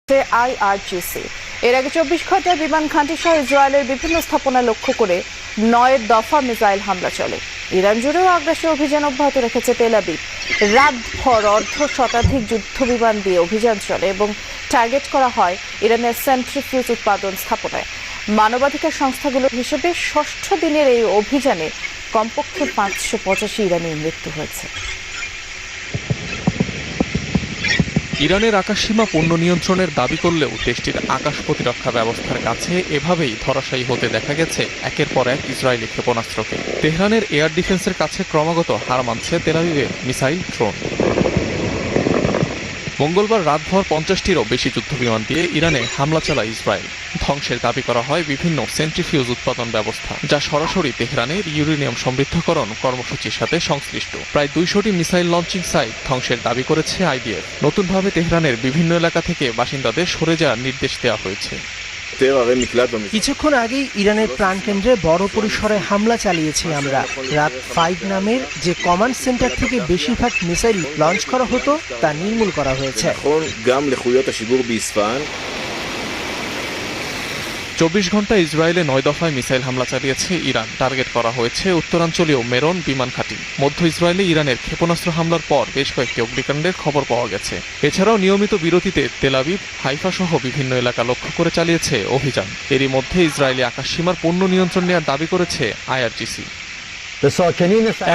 IRGC এর আগে 24 ঘন্টায় বিমান ঘাঁটি সহ ইসরায়েলের বিভিন্ন স্থাপনা লক্ষ্য করে 9 দফা মিসাইল হামলা চলে। ইরান জুড়েও আগ্রাসী অভিযান অব্যাহত রেখেছে তেল আবিব। রাতভর অর্ধশতাধিক যুদ্ধ বিমান দিয়ে অভিযান চলে এবং টার্গেট করা হয় ইরানের সেন্ট্রিফিউজ উৎপাদন স্থাপনায়। মানবাধিকার সংস্থাগুলোর হিসেবে ষষ্ঠ দিনের এই অভিযানে কমপক্ষে 585 ইরানির মৃত্যু হয়েছে। ইরানের আকাশসীমা পূর্ণ নিয়ন্ত্রণের দাবি করলেও দেশটির আকাশ প্রতিরক্ষা ব্যবস্থার কাছে এভাবেই ধরাশায়ী হতে দেখা গেছে একের পর এক ইসরায়েলি ক্ষেপণাস্ত্রকে। তেহরানের এয়ার ডিফেন্সের কাছে ক্রমাগত হার মানছে তেল আবিবের মিসাইল ড্রোন। মঙ্গলবার রাতভর 50টিরও বেশি যুদ্ধবিমান দিয়ে ইরানে হামলা চালায় ইসরায়েল। ধ্বংসের দাবি করা হয় বিভিন্ন সেন্ট্রিফিউজ উৎপাদন ব্যবস্থা, যা সরাসরি তেহরানের ইউরেনিয়াম সমৃদ্ধকরণ কর্মসূচির সাথে সংশ্লিষ্ট। প্রায় 200টি মিসাইল লঞ্চিং সাইট ধ্বংসের দাবি করেছে IDF। নতুনভাবে তেহরানের বিভিন্ন এলাকা থেকে বাসিন্দাদের সরে যাওয়ার নির্দেশ দেওয়া হয়েছে। কিছুক্ষণ আগেই ইরানের প্রাণকেন্দ্রে বড় পরিসরে হামলা চালিয়েছি আমরা। রাত 5 নামের যে কমান্ড সেন্টার থেকে বেশিরভাগ মিসাইল লঞ্চ করা হতো তা নির্মূল করা হয়েছে। 24 ঘন্টায় ইসরায়েলে 9 দফায় মিসাইল হামলা চালিয়েছে ইরান। টার্গেট করা হয়েছে উত্তরাঞ্চলীয় মেরন বিমান ঘাঁটি। মধ্য ইসরায়েলে ইরানের ক্ষেপণাস্ত্র হামলার পর বেশ কয়েকটি অগ্নিকাণ্ডের খবর পাওয়া গেছে। এছাড়াও নিয়মিত বিরতিতে তেল আবিব, হাইফা সহ বিভিন্ন এলাকা লক্ষ্য করে চালিয়েছে অভিযান। এরই মধ্যে ইসরায়েলি আকাশসীমার পূর্ণ নিয়ন্ত্রণ নেওয়ার দাবি করেছে IRGC।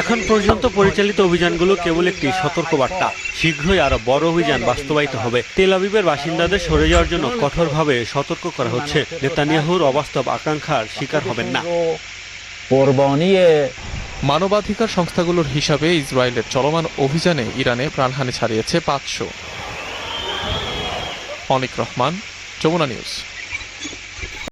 এখন পর্যন্ত পরিচালিত অভিযানগুলো কেবল একটি সতর্কবার্তা। শীঘ্রই আরো বড় অভিযান বাস্তবায়িত হবে। তেল আবিবের বাসিন্দাদের সরে যাওয়ার জন্য কঠোরভাবে সতর্ক করা হচ্ছে। নেতানিয়াহুর অবাস্তব আকাঙ্ক্ষার শিকার হবেন না। মানবাধিকার সংস্থাগুলোর হিসাবে ইসরায়েলের চলমান অভিযানে ইরানে প্রাণহানি ছাড়িয়েছে 500। অনিক রহমান, যমুনা নিউজ।